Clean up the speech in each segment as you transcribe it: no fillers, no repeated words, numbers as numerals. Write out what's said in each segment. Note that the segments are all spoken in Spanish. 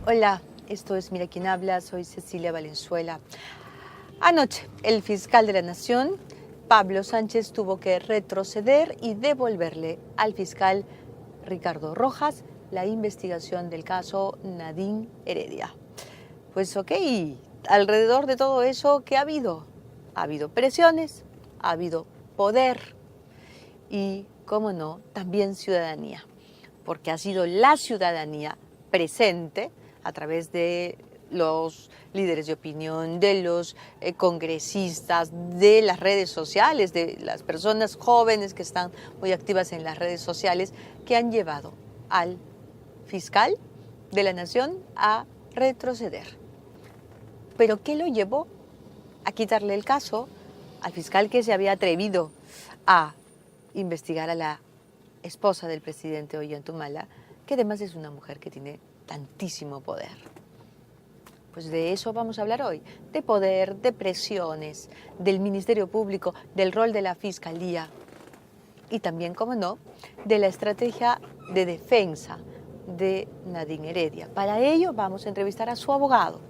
Hola, esto es Mira quién habla, soy Cecilia Valenzuela. Anoche, el fiscal de la Nación, Pablo Sánchez, tuvo que retroceder y devolverle al fiscal Ricardo Rojas la investigación del caso Nadine Heredia. Pues ok, alrededor de todo eso, ¿qué ha habido? Ha habido presiones, ha habido poder y, cómo no, también ciudadanía, porque ha sido la ciudadanía presente a través de los líderes de opinión, de los congresistas, de las redes sociales, de las personas jóvenes que están muy activas en las redes sociales, que han llevado al fiscal de la Nación a retroceder. ¿Pero qué lo llevó a quitarle el caso al fiscal que se había atrevido a investigar a la esposa del presidente Ollanta, que además es una mujer que tiene tantísimo poder? Pues de eso vamos a hablar hoy, de poder, de presiones, del Ministerio Público, del rol de la Fiscalía y también, como no, de la estrategia de defensa de Nadine Heredia. Para ello vamos a entrevistar a su abogado,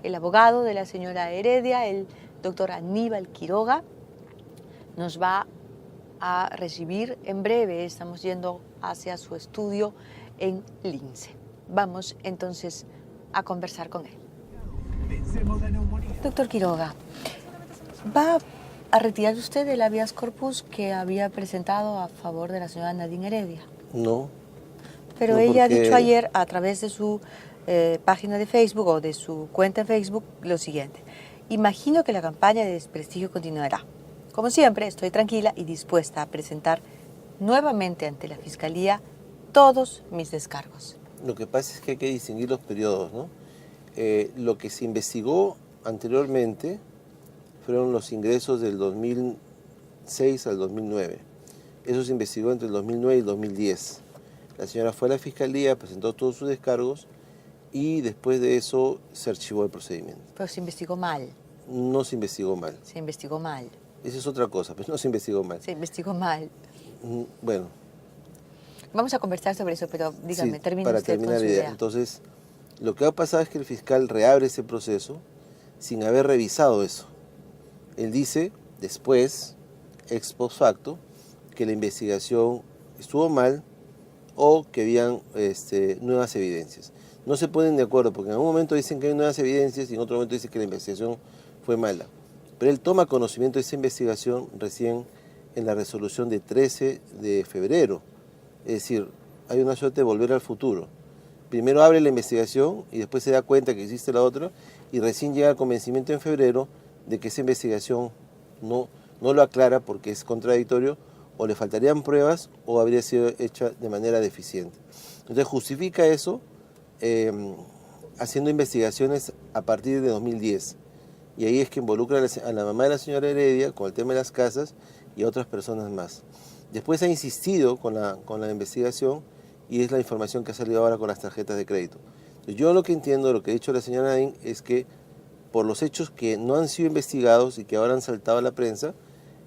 el abogado de la señora Heredia, el doctor Aníbal Quiroga. Nos va a recibir en breve, estamos yendo hacia su estudio en Lince. Vamos entonces a conversar con él. Doctor Quiroga, ¿va a retirar usted el habeas corpus que había presentado a favor de la señora Nadine Heredia? No. Pero no, ella porque... ha dicho ayer a través de su página de Facebook o de su cuenta en Facebook lo siguiente: imagino que la campaña de desprestigio continuará. Como siempre, estoy tranquila y dispuesta a presentar nuevamente ante la Fiscalía todos mis descargos. Lo que pasa es que hay que distinguir los periodos, ¿no? Lo que se investigó anteriormente fueron los ingresos del 2006 al 2009. Eso se investigó entre el 2009 y el 2010. La señora fue a la Fiscalía, presentó todos sus descargos y después de eso se archivó el procedimiento. Pero se investigó mal. No se investigó mal. Se investigó mal. Esa es otra cosa, pero no se investigó mal. Se investigó mal. Bueno. Vamos a conversar sobre eso, pero dígame, sí, termine para usted terminar con su la idea. idea. Entonces, lo que va a pasar es que el fiscal reabre ese proceso sin haber revisado eso. Él dice, después, ex post facto, que la investigación estuvo mal o que habían nuevas evidencias. No se ponen de acuerdo, porque en algún momento dicen que hay nuevas evidencias y en otro momento dicen que la investigación fue mala. Pero él toma conocimiento de esa investigación recién en la resolución de 13 de febrero. Es decir, hay una suerte de volver al futuro. Primero abre la investigación y después se da cuenta que existe la otra y recién llega al convencimiento en febrero de que esa investigación no lo aclara porque es contradictorio, o le faltarían pruebas o habría sido hecha de manera deficiente. Entonces justifica eso haciendo investigaciones a partir de 2010. Y ahí es que involucra a la mamá de la señora Heredia con el tema de las casas y a otras personas más. Después ha insistido con la investigación y es la información que ha salido ahora con las tarjetas de crédito. Entonces, yo lo que entiendo de lo que ha dicho la señora Nadine es que por los hechos que no han sido investigados y que ahora han saltado a la prensa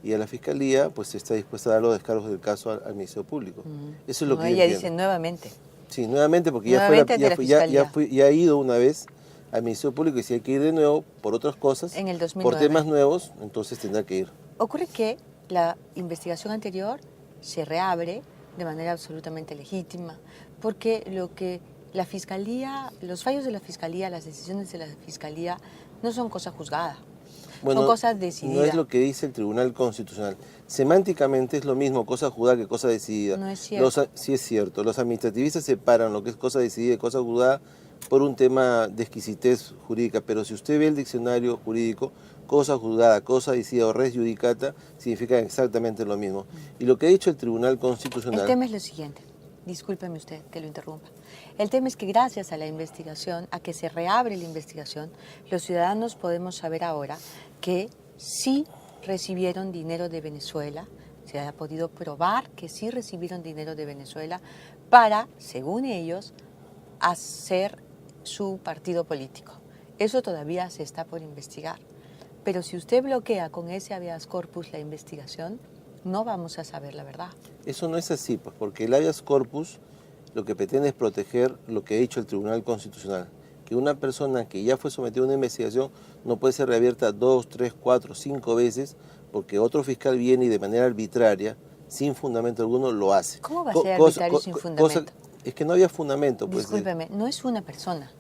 y a la Fiscalía, pues está dispuesta a dar los descargos del caso al Ministerio Público. Eso es lo que yo ella entiendo. dice nuevamente. Sí, nuevamente, porque nuevamente ya ha ido una vez al Ministerio Público y si hay que ir de nuevo por otras cosas, en el 2009. por temas nuevos, entonces tendrá que ir. Ocurre que la investigación anterior se reabre de manera absolutamente legítima, porque lo que la Fiscalía, los fallos de la Fiscalía, las decisiones de la Fiscalía no son cosa juzgada, bueno, son cosas decididas. No es lo que dice el Tribunal Constitucional. Semánticamente es lo mismo cosa juzgada que cosa decidida. No es cierto. Sí es cierto. Los administrativistas separan lo que es cosa decidida y cosa juzgada por un tema de exquisitez jurídica, pero si usted ve el diccionario jurídico, cosa juzgada, cosa decidida o res judicata significan exactamente lo mismo. Y lo que ha dicho el Tribunal Constitucional... El tema es lo siguiente, discúlpeme usted que lo interrumpa. El tema es que gracias a la investigación, a que se reabre la investigación, los ciudadanos podemos saber ahora que sí recibieron dinero de Venezuela, se ha podido probar que sí recibieron dinero de Venezuela para, según ellos, hacer su partido político. Eso todavía se está por investigar. Pero si usted bloquea con ese habeas corpus la investigación, no vamos a saber la verdad. Eso no es así, pues, porque el habeas corpus lo que pretende es proteger lo que ha dicho el Tribunal Constitucional. que una persona que ya fue sometida a una investigación no puede ser reabierta 2, 3, 4, 5 veces porque otro fiscal viene y de manera arbitraria, sin fundamento alguno, lo hace. ¿Cómo va a ser arbitrario sin fundamento? Es que no había fundamento. Pues, discúlpeme, no es una persona,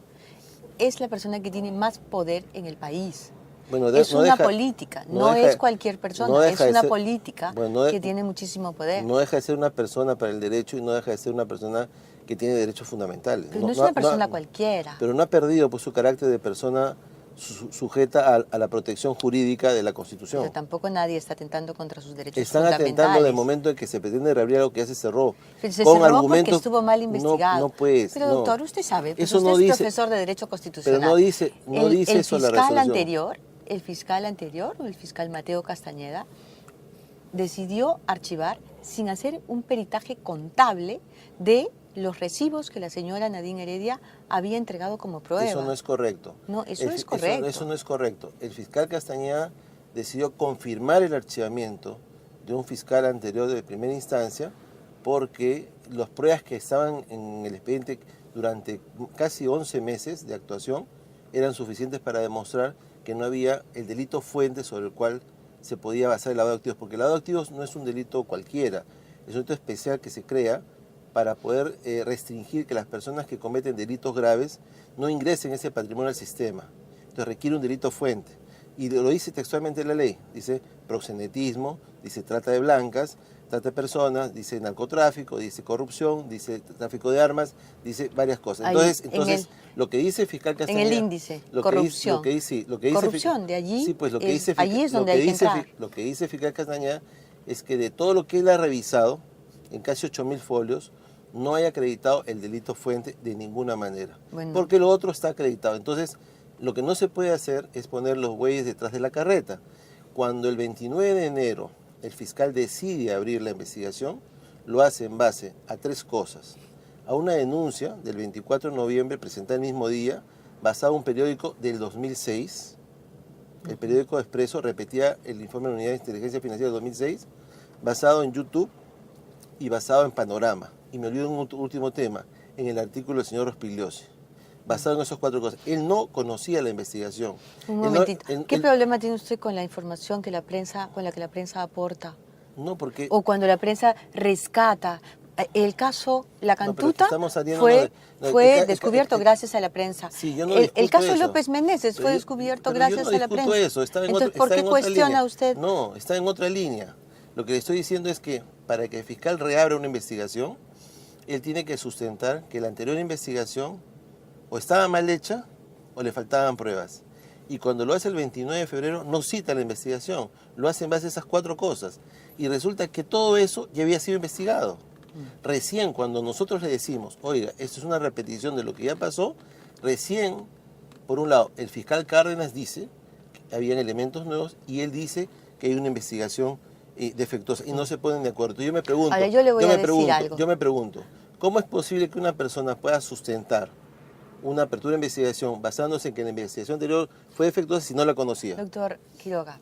es la persona que tiene más poder en el país. Bueno, es una política, no es cualquier persona, es una política que tiene muchísimo poder. No deja de ser una persona para el derecho y no deja de ser una persona que tiene derechos fundamentales. Pero no es una persona cualquiera. Pero no ha perdido pues, su carácter de persona sujeta a la protección jurídica de la Constitución. Pero tampoco nadie está atentando contra sus derechos Están fundamentales. atentando del momento en que se pretende reabrir algo que ya se cerró. Pero se cerró porque estuvo mal investigado. No pues, pero doctor, usted sabe, pues eso usted no es dice, profesor de Derecho Constitucional. Pero no dice eso la resolución. El fiscal anterior, el fiscal Mateo Castañeda, decidió archivar sin hacer un peritaje contable de los recibos que la señora Nadine Heredia había entregado como prueba. Eso no es correcto. No, eso es correcto. Eso no es correcto. El fiscal Castañeda decidió confirmar el archivamiento de un fiscal anterior de primera instancia porque las pruebas que estaban en el expediente durante casi 11 meses de actuación eran suficientes para demostrar que no había el delito fuente sobre el cual se podía basar el lavado de activos, porque el lavado de activos no es un delito cualquiera, es un delito especial que se crea para poder restringir que las personas que cometen delitos graves no ingresen ese patrimonio al sistema. Entonces requiere un delito fuente. Y lo dice textualmente la ley, dice proxenetismo, dice trata de blancas, trata de personas, dice narcotráfico, dice corrupción, dice tráfico de armas, dice varias cosas. Entonces lo que dice el fiscal Castañeda... En el índice, corrupción. Corrupción, de allí, sí, pues, allí es donde hay que entrar. Lo que dice el fiscal Castañeda es que de todo lo que él ha revisado, en casi 8.000 folios, no hay acreditado el delito fuente de ninguna manera. Bueno. Porque lo otro está acreditado. Entonces, lo que no se puede hacer es poner los bueyes detrás de la carreta. Cuando el 29 de enero el fiscal decide abrir la investigación, lo hace en base a 3 cosas. A una denuncia del 24 de noviembre presentada el mismo día, basada en un periódico del 2006. El periódico Expreso repetía el informe de la Unidad de Inteligencia Financiera del 2006, basado en YouTube y basado en Panorama. Y me olvido un último tema, en el artículo del señor Rospigliosi. Basado en esas 4 cosas. Él no conocía la investigación. Un momentito. ¿Qué problema tiene usted con la información con la que la prensa aporta? No, porque... O cuando la prensa rescata. El caso La Cantuta fue descubierto gracias a la prensa. Sí, yo no el caso López Meneses fue descubierto gracias a la prensa. Eso. Entonces, ¿por qué cuestiona usted? No, está en otra línea. Lo que le estoy diciendo es que para que el fiscal reabra una investigación, él tiene que sustentar que la anterior investigación o estaba mal hecha o le faltaban pruebas. Y cuando lo hace el 29 de febrero no cita la investigación, lo hace en base a esas 4 cosas. Y resulta que todo eso ya había sido investigado. Recién cuando nosotros le decimos, oiga, esto es una repetición de lo que ya pasó, recién, por un lado, el fiscal Cárdenas dice que habían elementos nuevos y él dice que hay una investigación defectuosa y no se ponen de acuerdo. Yo me pregunto, ahora, yo le voy a decir algo. Yo me pregunto, ¿cómo es posible que una persona pueda sustentar una apertura de investigación basándose en que la investigación anterior fue defectuosa si no la conocía? Doctor Quiroga,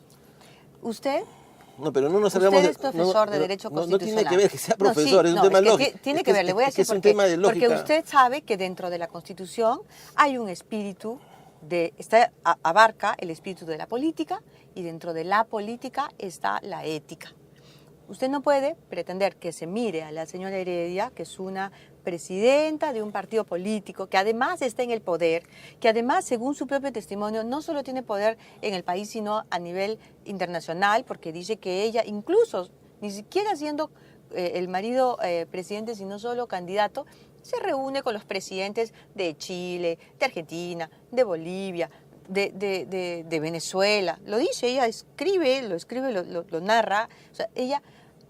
usted... No, pero no nos salgamos Usted es profesor de Derecho Constitucional. No tiene que ver que sea profesor, es un tema lógico. Tiene que ver, le voy a decir por qué. Porque usted sabe que dentro de la Constitución hay un espíritu, abarca el espíritu de la política y dentro de la política está la ética. Usted no puede pretender que se mire a la señora Heredia, que es una presidenta de un partido político, que además está en el poder, que además, según su propio testimonio, no solo tiene poder en el país, sino a nivel internacional, porque dice que ella, incluso, ni siquiera siendo el marido presidente, sino solo candidato, se reúne con los presidentes de Chile, de Argentina, de Bolivia, de Venezuela. Lo dice, ella lo narra. O sea, ella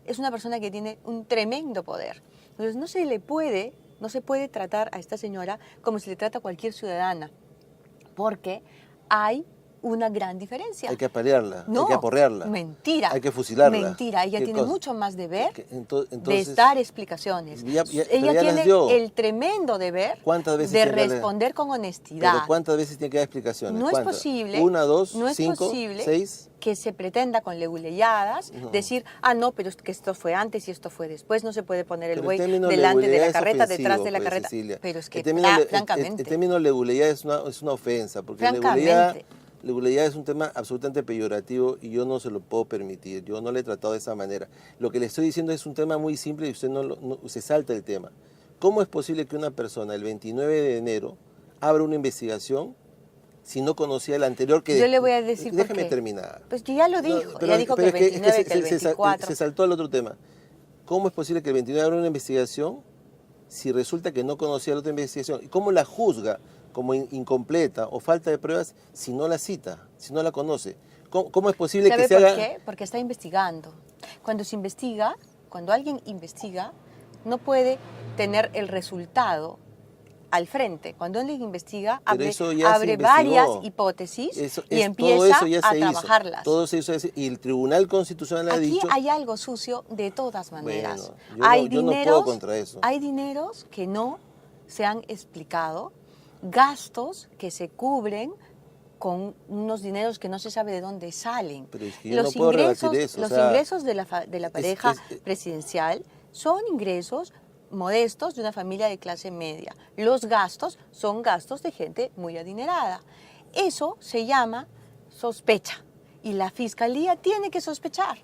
es una persona que tiene un tremendo poder. Entonces no se puede tratar a esta señora como se le trata a cualquier ciudadana, porque hay una gran diferencia. Hay que apalearla, No, hay que aporrearla. mentira. Hay que fusilarla. Mentira, ella ¿Qué tiene cosa? mucho más deber Que de entonces, dar explicaciones. pero ya Ella las tiene dio. el tremendo deber ¿Cuántas veces de tiene que darle? responder con honestidad. Pero ¿cuántas veces tiene que dar explicaciones? No es ¿Cuántas? posible, ¿Una, dos, no es 5, posible 6? que se pretenda con leguleyadas No. decir, no, pero es que esto fue antes y esto fue después, no se puede poner el Pero buey término delante de leguleya la es carreta, ofensivo, detrás de la pues, carreta. Cecilia. Pero es que, El término, francamente, el término leguleya es una ofensa, porque francamente, leguleya es un tema absolutamente peyorativo y yo no se lo puedo permitir, yo no le he tratado de esa manera. Lo que le estoy diciendo es un tema muy simple y usted se salta el tema. ¿Cómo es posible que una persona el 29 de enero abra una investigación si no conocía el anterior? yo le voy a decir por Déjeme qué. terminar. Pues ya lo dijo, ya dijo que el 29, que el 24. Se saltó al otro tema. ¿Cómo es posible que el 29 abra una investigación si resulta que no conocía la otra investigación? ¿Y cómo la juzga como incompleta o falta de pruebas si no la cita, si no la conoce? ¿Cómo es posible ¿Sabe que se por haga...? qué? Porque está investigando. Cuando se investiga, cuando alguien investiga, no puede tener el resultado al frente. Cuando alguien investiga, Pero abre, eso ya se abre investigó. varias hipótesis y todo empieza eso ya a se hizo. trabajarlas. Todo eso ya se hizo. Y el Tribunal Constitucional ha Aquí dicho... hay algo sucio de todas maneras. Bueno, yo no puedo contra eso. Hay dineros que no se han explicado, gastos que se cubren con unos dineros que no se sabe de dónde salen. Pero es que yo no puedo rebatir eso. Los ingresos de la pareja presidencial son ingresos modestos de una familia de clase media. Los gastos son gastos de gente muy adinerada. Eso se llama sospecha y la Fiscalía tiene que sospechar.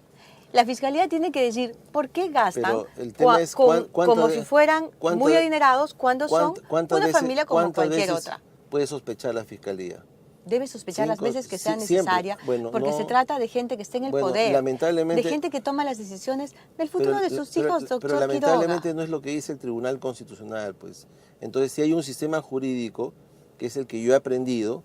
La Fiscalía tiene que decir por qué gastan Pero el tema es como si fueran muy adinerados cuando son una familia como cualquier otra. Puede sospechar la Fiscalía. Debe sospechar las veces que sea siempre. necesaria, Bueno, porque no, se trata de gente que está en el poder, lamentablemente, de gente que toma las decisiones del futuro de sus hijos, doctor Pero lamentablemente Quiroga. no es lo que dice el Tribunal Constitucional, pues. Entonces, si hay un sistema jurídico, que es el que yo he aprendido,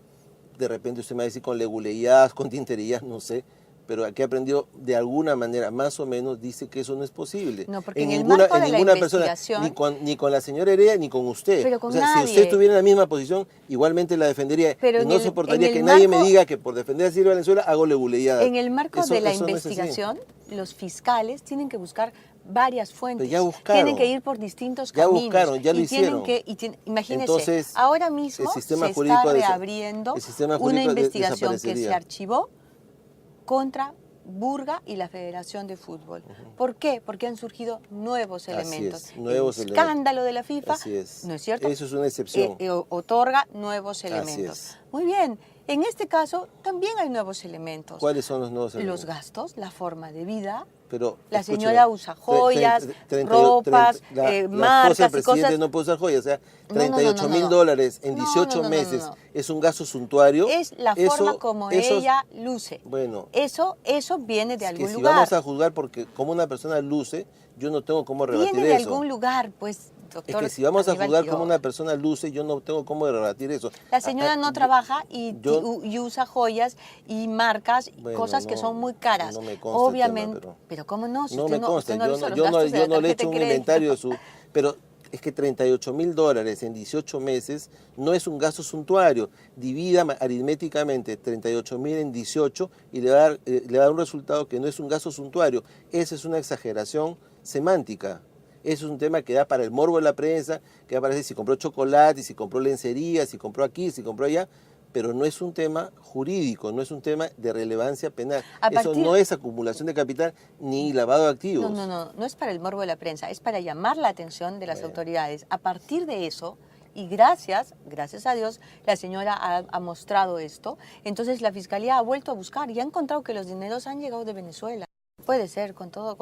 de repente usted me va a decir con leguleyadas, con tinterías, no sé, pero aquí he aprendido de alguna manera, más o menos, dice que eso no es posible. No, porque en el marco de la investigación... Persona, ni con la señora Heredia, ni con usted. Pero con o sea, nadie. Si usted estuviera en la misma posición, igualmente la defendería. Pero y no soportaría que nadie me diga que por defender a Silvia Valenzuela hago leguleyadas. En el marco de la eso no es investigación, los fiscales tienen que buscar varias fuentes. Pero ya buscaron. Tienen que ir por distintos Ya caminos. buscaron, ya lo hicieron. Imagínense, Entonces, ahora mismo el sistema se jurídico está reabriendo una investigación que se archivó contra Burga y la Federación de Fútbol. ¿Por qué? Porque han surgido nuevos elementos. Nuevos el escándalo de la FIFA, ¿no es cierto? Eso es una excepción. Otorga nuevos elementos. Muy bien. En este caso también hay nuevos elementos. ¿Cuáles son los nuevos elementos? Los gastos, la forma de vida. Pero, la señora usa joyas, ropas, marcas la esposa del y presidente cosas. no puede usar joyas. O sea, $38,000 en 18 meses es un gasto suntuario. Es la forma como ella luce. Bueno, eso viene de algún si lugar. Vamos a juzgar porque como una persona luce, yo no tengo cómo rebatir eso. Viene de algún lugar, pues, doctor. Es que si vamos a juzgar como una persona luce, yo no tengo cómo rebatir eso. La señora no trabaja y usa joyas y marcas, cosas que son muy caras. No me consta. Obviamente, pero ¿cómo no? Si no usted me consta, yo no le he hecho un inventario de su... Pero es que $38,000 en 18 meses no es un gasto suntuario. Divida aritméticamente 38,000 en 18 y le va a dar un resultado que no es un gasto suntuario. Esa es una exageración semántica. Eso es un tema que da para el morbo de la prensa, que da para decir si compró chocolate, si compró lencería, si compró aquí, si compró allá, pero no es un tema jurídico, no es un tema de relevancia penal. Eso no es acumulación de capital ni lavado de activos. No es para el morbo de la prensa, es para llamar la atención de las autoridades. A partir de eso, y gracias a Dios, la señora ha mostrado esto, entonces la Fiscalía ha vuelto a buscar y ha encontrado que los dineros han llegado de Venezuela. Puede ser, con toda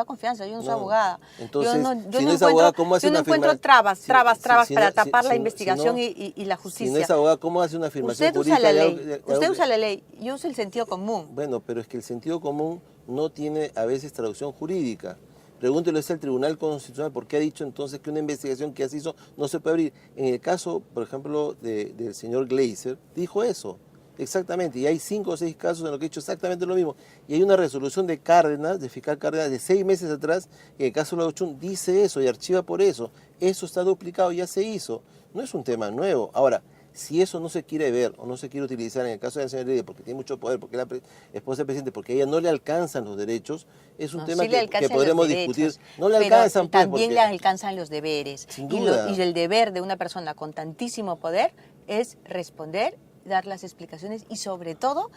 confianza, yo no soy abogada. Entonces, yo no encuentro trabas para tapar la investigación y la justicia. Si no es abogada, ¿cómo hace una afirmación jurídica? Usted usa la ley, yo uso el sentido común. Bueno, pero es que el sentido común no tiene a veces traducción jurídica. Pregúntelo al Tribunal Constitucional por qué ha dicho entonces que una investigación que ya se hizo no se puede abrir. En el caso, por ejemplo, del señor Gleiser, dijo eso. Exactamente, y hay 5 o 6 casos en los que he hecho exactamente lo mismo. Y hay una resolución de Cárdenas, de fiscal Cárdenas, de 6 meses atrás, que en el caso de la Ochun dice eso y archiva por eso. Eso está duplicado, ya se hizo. No es un tema nuevo. Ahora, Si eso no se quiere ver o no se quiere utilizar en el caso de la señora Heredia, porque tiene mucho poder, porque es la esposa del presidente, porque a ella no le alcanzan los derechos, es un tema sí le que alcanzan podremos los discutir. derechos, No le pero alcanzan, pues, también porque, le alcanzan los deberes. sin duda. Y el deber de una persona con tantísimo poder es responder, dar las explicaciones y sobre todo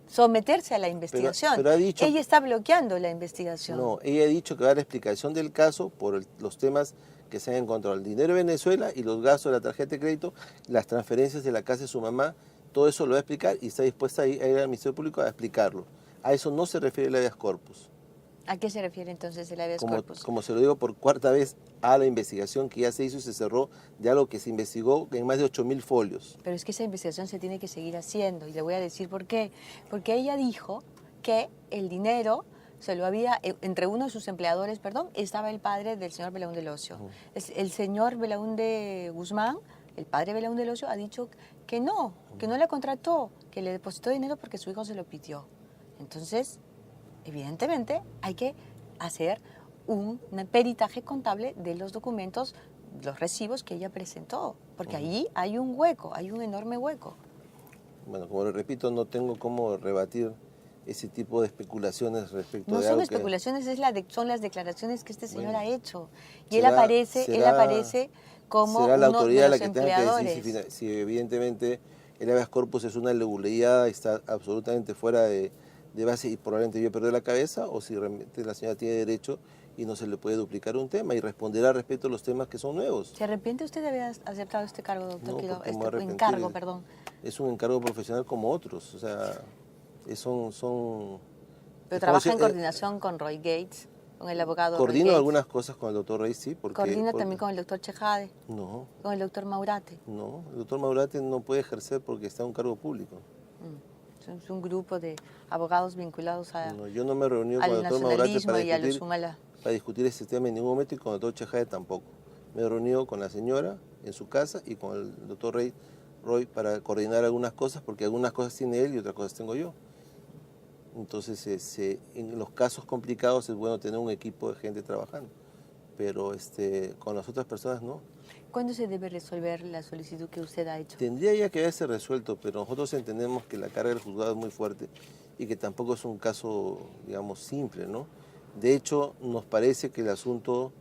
someterse a la investigación. Pero ha dicho, ella está bloqueando la investigación. no, ella ha dicho que va a dar la explicación del caso por los temas que se han encontrado, el dinero de Venezuela y los gastos de la tarjeta de crédito, las transferencias de la casa de su mamá, todo eso lo va a explicar y está dispuesta a ir al Ministerio Público a explicarlo. A eso no se refiere el habeas corpus. ¿A qué se refiere entonces el habeas corpus? Como se lo digo por cuarta vez, a la investigación que ya se hizo y se cerró de algo que se investigó en más de 8.000 folios. Pero es que esa investigación se tiene que seguir haciendo y le voy a decir por qué. Porque ella dijo que el dinero se lo había, entre uno de sus empleadores, estaba el padre del señor Belaúnde Locio. El señor Belaúnde Guzmán, el padre Belaúnde Locio, ha dicho que no la contrató, que le depositó dinero porque su hijo se lo pidió. Entonces, evidentemente, hay que hacer un peritaje contable de los documentos, los recibos que ella presentó, porque allí hay un hueco, hay un enorme hueco. Bueno, como le repito, no tengo cómo rebatir ese tipo de especulaciones respecto de algo. No son especulaciones, son las declaraciones que este señor bueno, ha hecho. Y él aparece como será la uno autoridad de la los que tenga que empleadores. decir si evidentemente el habeas corpus es una leguleada y está absolutamente fuera de base y probablemente yo perder la cabeza, o si realmente la señora tiene derecho y no se le puede duplicar un tema y responderá respecto a los temas que son nuevos. ¿Se arrepiente usted de haber aceptado este cargo, doctor? No, Quiroga? porque me voy a arrepentir. Encargo, perdón. Es un encargo profesional como otros, o sea, son Pero trabaja en coordinación con Roy Gates, con el abogado Roy coordino Gates. algunas cosas con el doctor Rey, sí, porque... ¿Coordina también con el doctor Chejade? No, ¿Con el doctor Maurate? no, el doctor Maurate no puede ejercer porque está en un cargo público. Es un grupo de abogados vinculados No, yo no me he reunido con al el doctor Maurate nacionalismo y a los Humala. para discutir este tema en ningún momento y con el doctor Chejade tampoco. Me he reunido con la señora en su casa y con el doctor Roy para coordinar algunas cosas, porque algunas cosas tiene él y otras cosas tengo yo. Entonces, en los casos complicados es bueno tener un equipo de gente trabajando, pero con las otras personas no. ¿Cuándo se debe resolver la solicitud que usted ha hecho? Tendría ya que haberse resuelto, pero nosotros entendemos que la carga del juzgado es muy fuerte y que tampoco es un caso, digamos, simple, ¿no? De hecho, nos parece que el asunto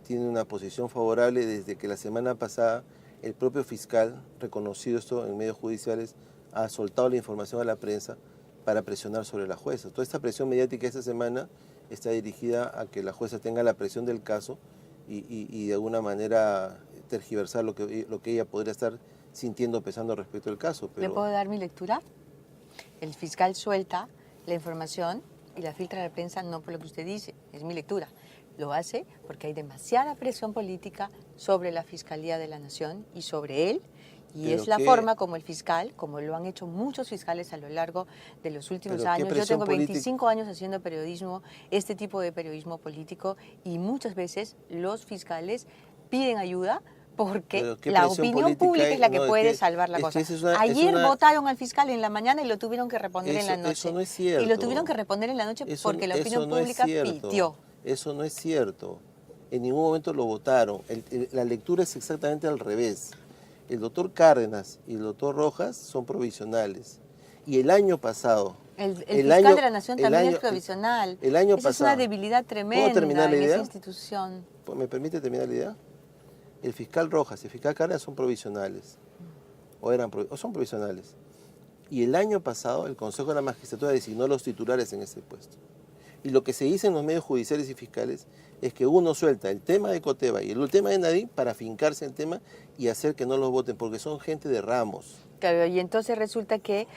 tiene una posición favorable desde que la semana pasada el propio fiscal, reconocido esto en medios judiciales, ha soltado la información a la prensa para presionar sobre la jueza. Toda esta presión mediática esta semana está dirigida a que la jueza tenga la presión del caso y de alguna manera tergiversar lo que ella podría estar sintiendo, pensando respecto al caso. Pero... ¿Le puedo dar mi lectura? El fiscal suelta la información y la filtra a la prensa no por lo que usted dice, es mi lectura. Lo hace porque hay demasiada presión política sobre la Fiscalía de la Nación y sobre él, y es la forma como el fiscal, como lo han hecho muchos fiscales a lo largo de los últimos años. Yo tengo 25 años haciendo periodismo, este tipo de periodismo político, y muchas veces los fiscales piden ayuda porque la opinión pública es la que puede salvar la cosa. Ayer votaron al fiscal en la mañana y lo tuvieron que responder en la noche. Eso no es cierto. Y lo tuvieron que responder en la noche porque la opinión pública pidió. Eso no es cierto. En ningún momento lo votaron. La lectura es exactamente al revés. El doctor Cárdenas y el doctor Rojas son provisionales. Y el año pasado... El fiscal de la Nación también es provisional. El año pasado... Es una debilidad tremenda en esa institución. ¿Me permite terminar la idea? El fiscal Rojas y el fiscal Cárdenas son provisionales. O son provisionales. Y el año pasado el Consejo de la Magistratura designó a los titulares en ese puesto. Y lo que se dice en los medios judiciales y fiscales es que uno suelta el tema de Coteva y el tema de Nadine para fincarse el tema y hacer que no los voten, porque son gente de ramos. Claro, y entonces resulta que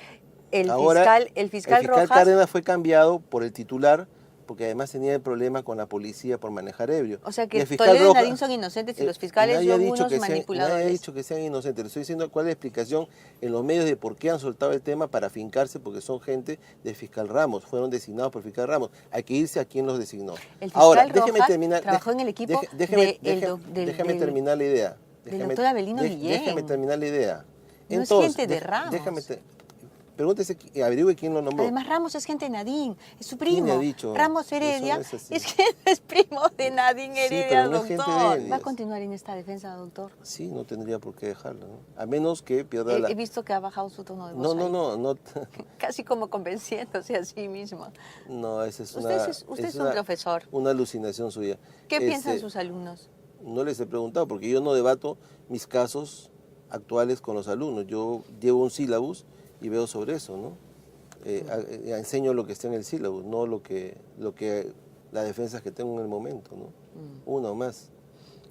el fiscal Rojas... Cárdenas fue cambiado por el titular, porque además tenía el problema con la policía por manejar ebrio. O sea que Toledo y Nadine son inocentes y los fiscales son unos manipuladores. Nadie ha dicho que sean inocentes. Le estoy diciendo cuál es la explicación en los medios de por qué han soltado el tema para fincarse, porque son gente del fiscal Ramos. Fueron designados por el fiscal Ramos. Hay que irse a quien los designó. El fiscal Rojas trabajó en el equipo déjeme terminar la idea. Del doctor Avelino Guillén. Déjeme terminar la idea. No es gente de Ramos. Pregúntese, averigüe quién lo nombró. Además, Ramos es gente de Nadine, es su ¿Quién primo. le ha dicho? Ramos Eso Heredia no es así. es primo de Nadine Sí, Heredia, pero no es gente doctor. de él. ¿Va a continuar en esta defensa, doctor? Sí, no tendría por qué dejarlo, ¿no? A menos que pierda la... He visto que ha bajado su tono de voz. No. Casi como convenciéndose a sí mismo. No, esa es Usted una... usted es un profesor. Una alucinación suya. ¿Qué piensan sus alumnos? No les he preguntado, porque yo no debato mis casos actuales con los alumnos. Yo llevo un sílabus y veo sobre eso, ¿no? Enseño lo que está en el sílabus, no las defensas que tengo en el momento, ¿no? Uno más.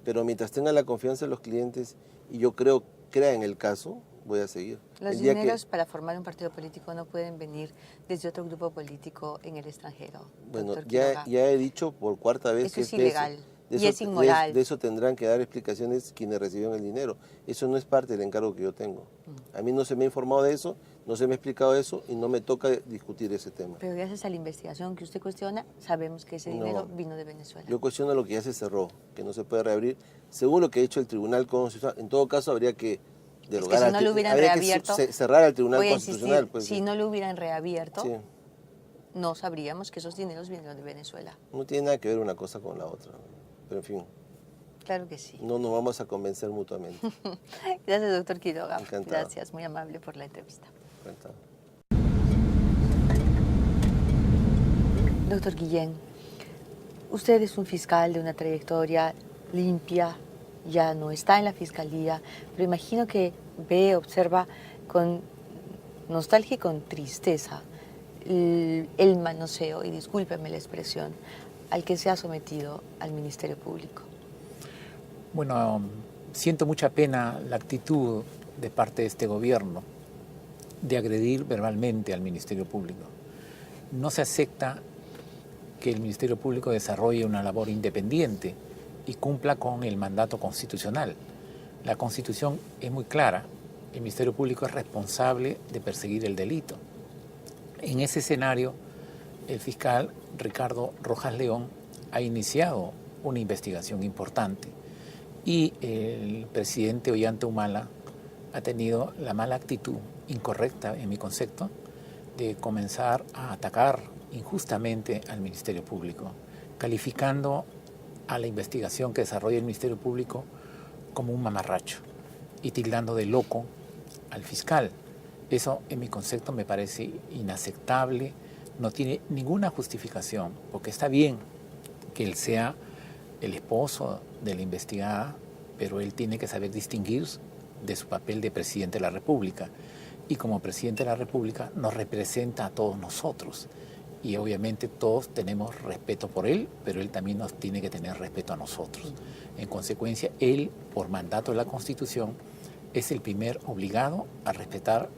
Pero mientras tenga la confianza de los clientes y yo crea en el caso, voy a seguir. Los dineros para formar un partido político no pueden venir desde otro grupo político en el extranjero. Bueno, doctor ya he dicho por cuarta vez eso que es ilegal y es de inmoral. De eso tendrán que dar explicaciones quienes recibieron el dinero. Eso no es parte del encargo que yo tengo. A mí no se me ha informado de eso, no se me ha explicado eso y no me toca discutir ese tema. Pero gracias a la investigación que usted cuestiona, sabemos que ese dinero vino de Venezuela. Yo cuestiono lo que ya se cerró, que no se puede reabrir. Según lo que ha hecho el Tribunal Constitucional, en todo caso habría que derogar, es que si no lo hubieran reabierto, cerrar al Tribunal voy a Constitucional. insistir, Pues, si no lo hubieran reabierto, sí. no sabríamos que esos dineros vinieron de Venezuela. No tiene nada que ver una cosa con la otra. Pero en fin. Claro que sí. No nos vamos a convencer mutuamente. Gracias, doctor Quiroga. Encantado. Gracias, muy amable por la entrevista. Encantado. Doctor Guillén, usted es un fiscal de una trayectoria limpia, ya no está en la fiscalía, pero imagino que observa con nostalgia y con tristeza el manoseo, y discúlpeme la expresión, al que se ha sometido al Ministerio Público. Bueno, siento mucha pena la actitud de parte de este gobierno de agredir verbalmente al Ministerio Público. No se acepta que el Ministerio Público desarrolle una labor independiente y cumpla con el mandato constitucional. La Constitución es muy clara, el Ministerio Público es responsable de perseguir el delito. En ese escenario, el fiscal Ricardo Rojas León ha iniciado una investigación importante y el presidente Ollanta Humala ha tenido la mala actitud, incorrecta en mi concepto, de comenzar a atacar injustamente al Ministerio Público, calificando a la investigación que desarrolla el Ministerio Público como un mamarracho y tildando de loco al fiscal. Eso, en mi concepto, me parece inaceptable, no tiene ninguna justificación, porque está bien que él sea el esposo de la investigada, pero él tiene que saber distinguir de su papel de presidente de la República. Y como presidente de la República nos representa a todos nosotros. Y obviamente todos tenemos respeto por él, pero él también nos tiene que tener respeto a nosotros. En consecuencia, él, por mandato de la Constitución, es el primer obligado a respetar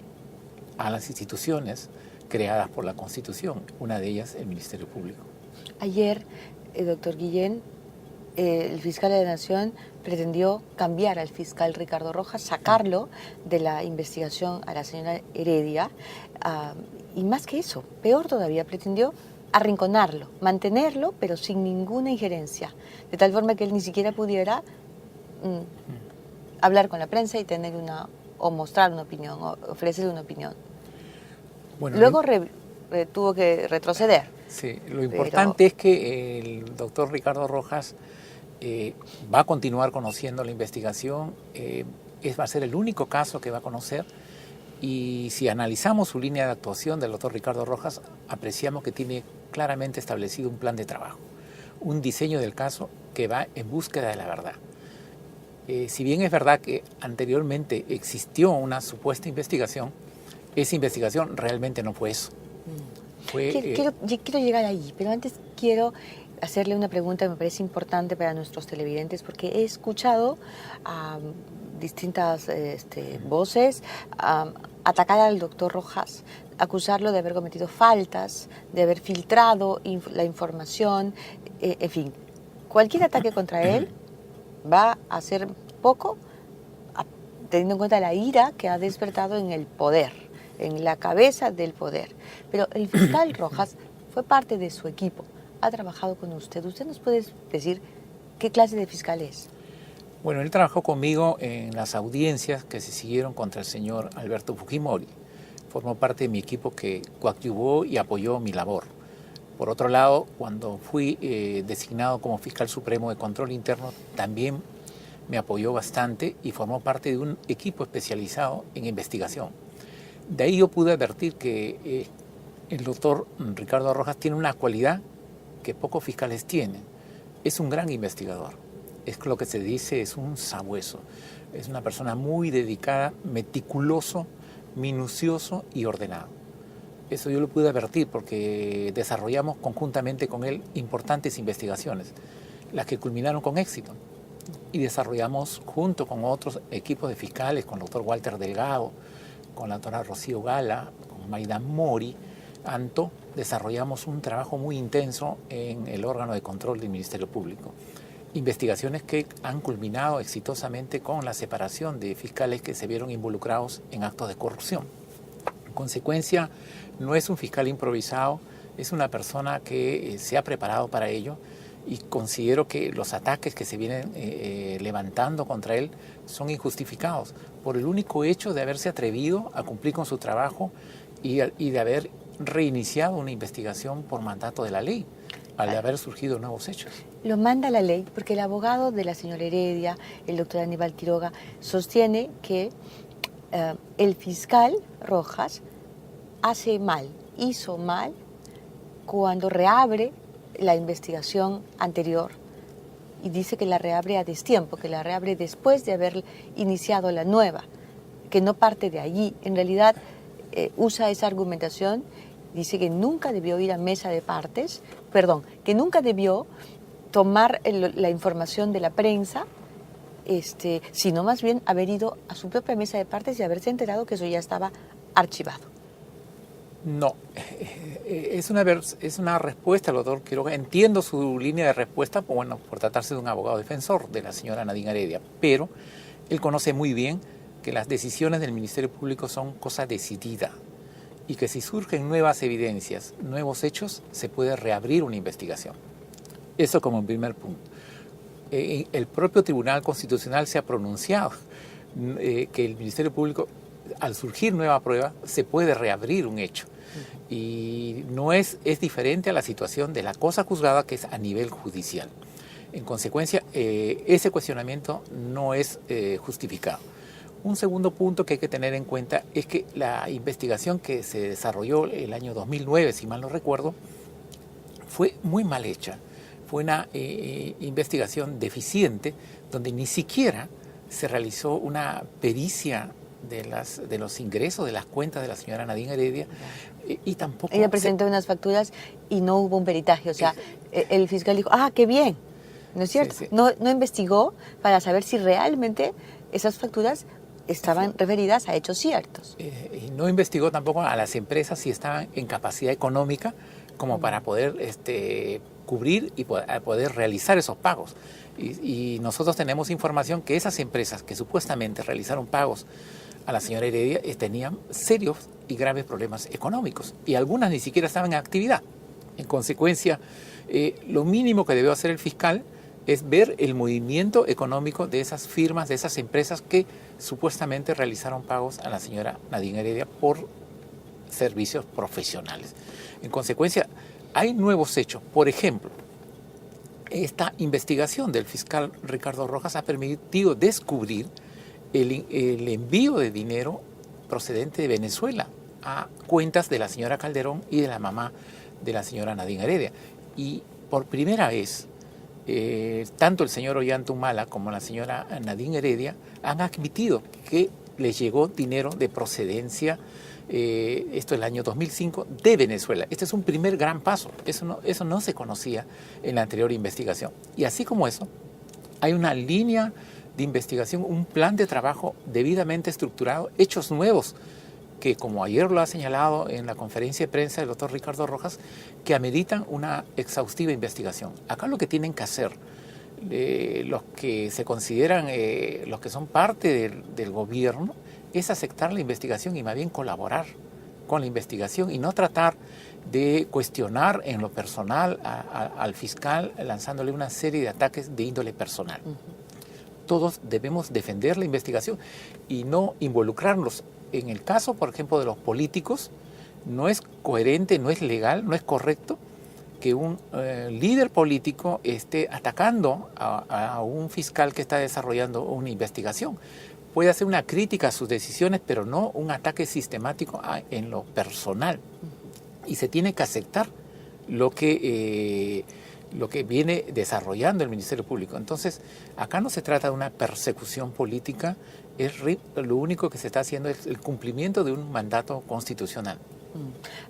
a las instituciones creadas por la Constitución, una de ellas el Ministerio Público. Ayer, doctor Guillén, el fiscal de la Nación pretendió cambiar al fiscal Ricardo Rojas, sacarlo de la investigación a la señora Heredia, y más que eso, peor todavía, pretendió arrinconarlo, mantenerlo, pero sin ninguna injerencia, de tal forma que él ni siquiera pudiera hablar con la prensa y tener o mostrar una opinión, o ofrecer una opinión. Bueno, luego tuvo que retroceder. Sí, lo importante es que el doctor Ricardo Rojas va a continuar conociendo la investigación, va a ser el único caso que va a conocer, y si analizamos su línea de actuación del doctor Ricardo Rojas, apreciamos que tiene claramente establecido un plan de trabajo, un diseño del caso que va en búsqueda de la verdad. Si bien es verdad que anteriormente existió una supuesta investigación, esa investigación realmente no fue eso. Quiero llegar ahí, pero antes quiero hacerle una pregunta que me parece importante para nuestros televidentes, porque he escuchado a distintas voces atacar al doctor Rojas, acusarlo de haber cometido faltas, de haber filtrado la información, en fin, cualquier ataque contra él va a ser poco, teniendo en cuenta la ira que ha despertado en el poder, en la cabeza del poder. Pero el fiscal Rojas fue parte de su equipo, ha trabajado con usted. ¿Usted nos puede decir qué clase de fiscal es? Bueno, él trabajó conmigo en las audiencias que se siguieron contra el señor Alberto Fujimori. formó parte de mi equipo que coadyuvó y apoyó mi labor. Por otro lado, cuando fui designado como fiscal supremo de control interno, también me apoyó bastante y formó parte de un equipo especializado en investigación. De ahí yo pude advertir que el doctor Ricardo Rojas tiene una cualidad que pocos fiscales tienen. Es un gran investigador. Es lo que se dice, es un sabueso. Es una persona muy dedicada, meticuloso, minucioso y ordenado. Eso yo lo pude advertir porque desarrollamos conjuntamente con él importantes investigaciones, las que culminaron con éxito. Y desarrollamos junto con otros equipos de fiscales, con el doctor Walter Delgado, con la doctora Rocío Gala, con Maida Mori, Anto, desarrollamos un trabajo muy intenso en el órgano de control del Ministerio Público. Investigaciones que han culminado exitosamente con la separación de fiscales que se vieron involucrados en actos de corrupción. En consecuencia, no es un fiscal improvisado, es una persona que se ha preparado para ello y considero que los ataques que se vienen levantando contra él son injustificados por el único hecho de haberse atrevido a cumplir con su trabajo y de haber reiniciado una investigación por mandato de la ley, al haber surgido nuevos hechos. Lo manda la ley porque el abogado de la señora Heredia, el doctor Aníbal Quiroga, sostiene que el fiscal Rojas hizo mal cuando reabre la investigación anterior y dice que la reabre a destiempo, que la reabre después de haber iniciado la nueva, que no parte de allí. En realidad usa esa argumentación, dice que nunca debió ir a mesa de partes, que nunca debió tomar la información de la prensa, sino más bien haber ido a su propia mesa de partes y haberse enterado que eso ya estaba archivado. No, es una respuesta, doctor Quiroga. Entiendo su línea de respuesta, bueno, por tratarse de un abogado defensor de la señora Nadine Heredia, pero él conoce muy bien que las decisiones del Ministerio Público son cosa decidida y que si surgen nuevas evidencias, nuevos hechos, se puede reabrir una investigación. Eso como primer punto. El propio Tribunal Constitucional se ha pronunciado que el Ministerio Público, al surgir nueva prueba, se puede reabrir un hecho. Y no es diferente a la situación de la cosa juzgada, que es a nivel judicial. En consecuencia, ese cuestionamiento no es justificado. Un segundo punto que hay que tener en cuenta es que la investigación que se desarrolló el año 2009, si mal no recuerdo, fue muy mal hecha. Fue una investigación deficiente donde ni siquiera se realizó una pericia de los ingresos de las cuentas de la señora Nadine Heredia y tampoco... Ella presentó unas facturas y no hubo un peritaje, o sea, el fiscal dijo, qué bien, ¿no es cierto? Sí, sí. No investigó para saber si realmente esas facturas estaban referidas a hechos ciertos. Y no investigó tampoco a las empresas si estaban en capacidad económica como para poder cubrir y poder realizar esos pagos. Y nosotros tenemos información que esas empresas que supuestamente realizaron pagos a la señora Heredia tenían serios y graves problemas económicos y algunas ni siquiera estaban en actividad. En consecuencia, lo mínimo que debió hacer el fiscal es ver el movimiento económico de esas firmas, de esas empresas que supuestamente realizaron pagos a la señora Nadine Heredia por servicios profesionales. En consecuencia, hay nuevos hechos. Por ejemplo, esta investigación del fiscal Ricardo Rojas ha permitido descubrir el envío de dinero procedente de Venezuela a cuentas de la señora Calderón y de la mamá de la señora Nadine Heredia. Y por primera vez, tanto el señor Ollantumala como la señora Nadine Heredia han admitido que les llegó dinero de procedencia, esto es el año 2005, de Venezuela. Este es un primer gran paso. Eso no se conocía en la anterior investigación. Y así como eso, hay una línea de investigación, un plan de trabajo debidamente estructurado, hechos nuevos, que como ayer lo ha señalado en la conferencia de prensa el doctor Ricardo Rojas, que ameritan una exhaustiva investigación. Acá lo que tienen que hacer los que se consideran, los que son parte del gobierno, es aceptar la investigación y más bien colaborar con la investigación y no tratar de cuestionar en lo personal al fiscal lanzándole una serie de ataques de índole personal. Todos debemos defender la investigación y no involucrarnos en el caso, por ejemplo, de los políticos, no es coherente, no es legal, no es correcto que un líder político esté atacando a un fiscal que está desarrollando una investigación. Puede hacer una crítica a sus decisiones, pero no un ataque sistemático en lo personal. Y se tiene que aceptar lo que viene desarrollando el Ministerio Público. Entonces, acá no se trata de una persecución política, lo único que se está haciendo es el cumplimiento de un mandato constitucional.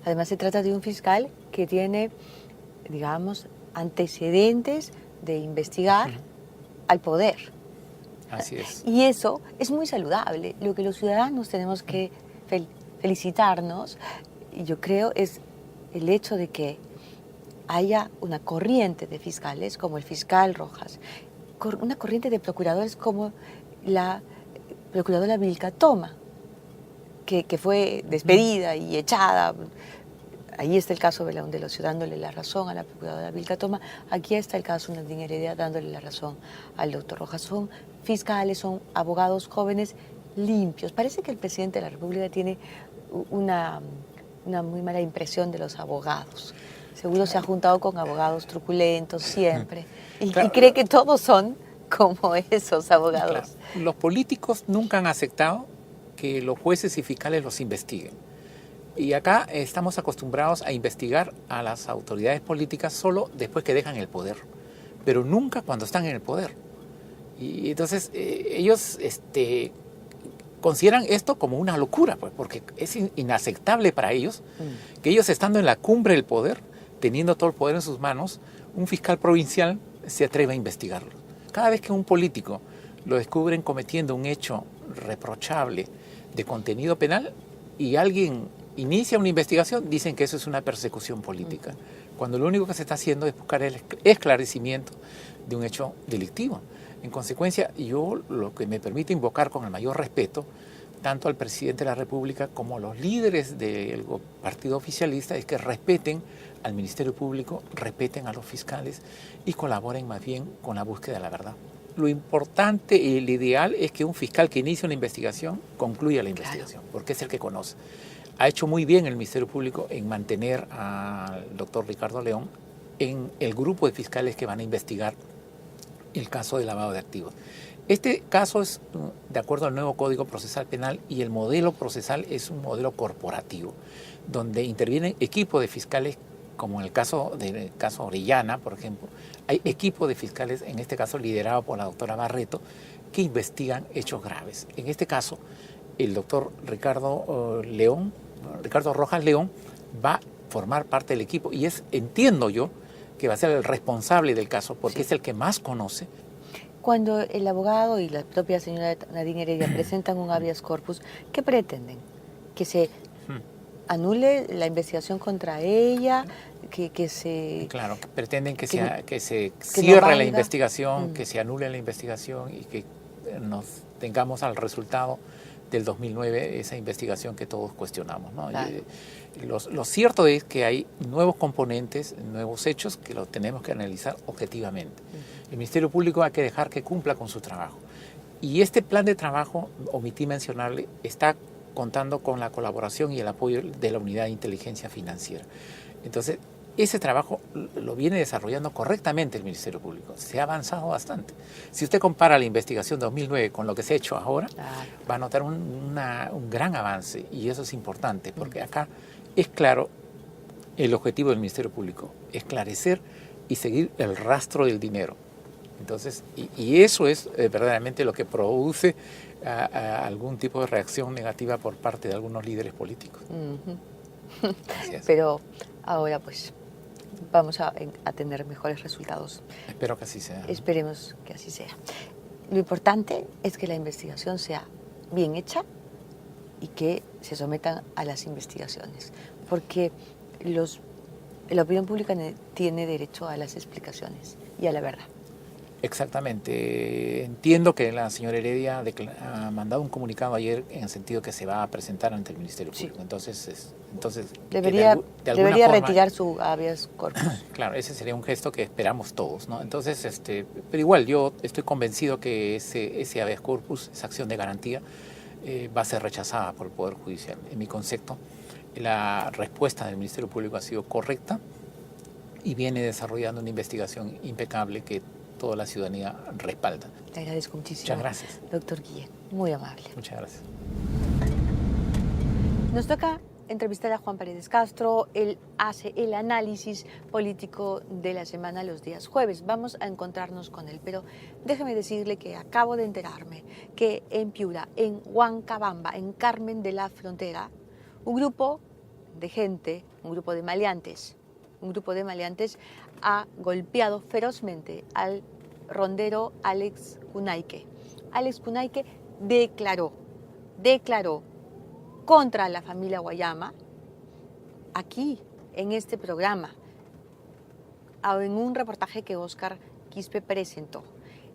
Además, se trata de un fiscal que tiene, digamos, antecedentes de investigar al poder. Así es. Y eso es muy saludable. Lo que los ciudadanos tenemos que felicitarnos, y yo creo, es el hecho de que haya una corriente de fiscales como el fiscal Rojas, una corriente de procuradores como la procuradora Vilca Toma, que fue despedida y echada. Ahí está el caso de los dándole la razón a la procuradora Vilca Toma. Aquí está el caso de Nadine Heredia dándole la razón al doctor Rojas. Son fiscales, son abogados jóvenes limpios. Parece que el presidente de la República tiene una muy mala impresión de los abogados. Seguro se ha juntado con abogados truculentos siempre y cree que todos son como esos abogados. Claro. Los políticos nunca han aceptado que los jueces y fiscales los investiguen. Y acá estamos acostumbrados a investigar a las autoridades políticas solo después que dejan el poder, pero nunca cuando están en el poder. Y entonces ellos consideran esto como una locura, pues, porque es inaceptable para ellos que ellos estando en la cumbre del poder, teniendo todo el poder en sus manos, un fiscal provincial se atreve a investigarlo. Cada vez que un político lo descubren cometiendo un hecho reprochable de contenido penal y alguien inicia una investigación, dicen que eso es una persecución política, cuando lo único que se está haciendo es buscar el esclarecimiento de un hecho delictivo. En consecuencia, yo lo que me permite invocar con el mayor respeto, tanto al presidente de la República como a los líderes del partido oficialista, es que respeten al Ministerio Público, respeten a los fiscales y colaboren más bien con la búsqueda de la verdad. Lo importante y el ideal es que un fiscal que inicie una investigación concluya la investigación, porque es el que conoce. Ha hecho muy bien el Ministerio Público en mantener al doctor Ricardo León en el grupo de fiscales que van a investigar el caso de lavado de activos. Este caso es de acuerdo al nuevo Código Procesal Penal y el modelo procesal es un modelo corporativo, donde intervienen equipos de fiscales, como en el caso Orellana, por ejemplo. Hay equipos de fiscales, en este caso liderado por la doctora Barreto, que investigan hechos graves. En este caso, el doctor Ricardo Rojas León va a formar parte del equipo y entiendo yo, que va a ser el responsable del caso, porque es el que más conoce. Cuando el abogado y la propia señora Nadine Heredia presentan un habeas corpus, ¿qué pretenden? ¿Que se anule la investigación contra ella? Claro, que pretenden que se cierre la investigación, que se anule la investigación y que nos tengamos al resultado del 2009 esa investigación que todos cuestionamos, ¿no? Claro. Lo cierto es que hay nuevos componentes, nuevos hechos que los tenemos que analizar objetivamente. El Ministerio Público hay que dejar que cumpla con su trabajo. Y este plan de trabajo, omití mencionarle, está contando con la colaboración y el apoyo de la Unidad de Inteligencia Financiera. Entonces, ese trabajo lo viene desarrollando correctamente el Ministerio Público. Se ha avanzado bastante. Si usted compara la investigación de 2009 con lo que se ha hecho ahora, va a notar un gran avance y eso es importante porque acá es claro el objetivo del Ministerio Público, esclarecer y seguir el rastro del dinero. Entonces, y eso es verdaderamente lo que produce algún tipo de reacción negativa por parte de algunos líderes políticos. Pero ahora pues vamos a tener mejores resultados. Espero que así sea. Esperemos que así sea. Lo importante es que la investigación sea bien hecha y que se sometan a las investigaciones, porque la opinión pública tiene derecho a las explicaciones y a la verdad. Exactamente. Entiendo que la señora Heredia ha mandado un comunicado ayer en el sentido que se va a presentar ante el Ministerio Público. Sí. Entonces debería forma, retirar su habeas corpus. Claro, ese sería un gesto que esperamos todos, ¿no? Entonces, pero igual yo estoy convencido que ese habeas corpus, esa acción de garantía, va a ser rechazada por el Poder Judicial. En mi concepto, la respuesta del Ministerio Público ha sido correcta y viene desarrollando una investigación impecable que toda la ciudadanía respalda. Le agradezco muchísimo. Muchas gracias. Doctor Guillén, muy amable. Muchas gracias. Nos toca entrevistar a Juan Paredes Castro. Él hace el análisis político de la semana los días jueves. Vamos a encontrarnos con él, pero déjeme decirle que acabo de enterarme que en Piura, en Huancabamba, en Carmen de la Frontera, un grupo de gente, un grupo de maleantes ha golpeado ferozmente al rondero Alex Kunaique. Alex Kunaique declaró contra la familia Guayama, aquí, en este programa, en un reportaje que Oscar Quispe presentó.